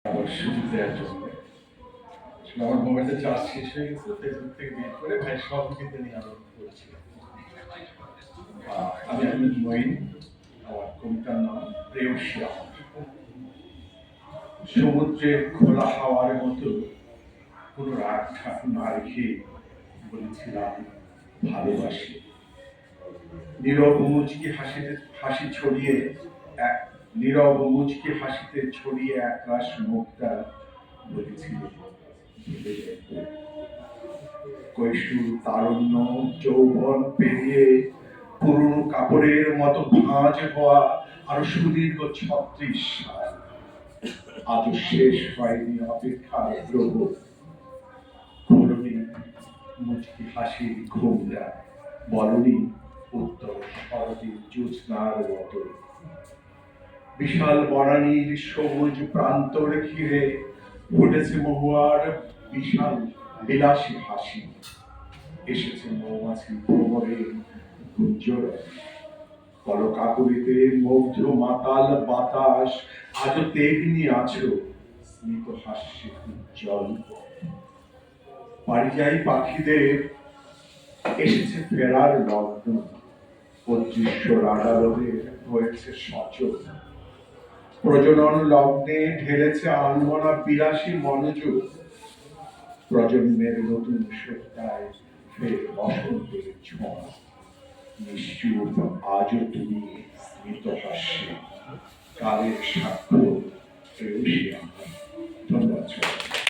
আবার সুযোগ দেওয়ার জন্য। আসলে আমার মোবাইলটা চার্জ শেষ হয়ে গেছে, ফেসবুক থেকে বের করে ভাইয়ের সহযোগিতা নিয়ে আরো করেছি। আমি আহমেদ মঈন, আমার কবিতার নাম প্রেয়সী আমার। সমুদ্রের খোলা হাওয়ার মতো কোনো রাগ ঠাকুর না রেখে বলেছিলাম ভালোবাসি। নীরব মুচকি হাসি ছড়িয়ে এক নীরব মুচকি হাসিতে ছড়িয়ে একরাশ মুখটা বলেছিল কৈশোর তারুণ্য যৌবন পেরিয়ে পুরনো কাপড়ের মতো ভাঁজ হওয়া আরো সুদীর্ঘ ৩৬ সাল আজও শেষ হয়নি অপেক্ষার দ্রব। মুচকি হাসির ঘুমরা বলনি উত্তর শরতের জ্যোৎস্নার মতো। বিশাল বনানীর সবুজ প্রান্তর ঘিরে ফুটেছে মহুয়ার বিশাল বিলাসী হাসি। এসেছে মৌমাছি ভ্রমণের গুঞ্জন, কলকাকলিতে মুগ্ধ মাতাল বাতাস আজও তেমনি আছো স্মিত হাস্যে উজ্জ্বল। পারিযায়ী পাখিদের এসেছে ফেরার লগ্ন, অদৃশ্য রাডারোদের হয়েছে সচল। প্রজনন লগ্নে ঢেলেছে আনমনা বিলাসী মনোযোগ। প্রজন্মের নতুন সত্তায় ফের বসন্তের ছোঁয়া। নিশ্চুপ আজও তুমি স্মিত হাস্যে কালের সাক্ষ্য প্রেয়সী আমার। ধন্যবাদ।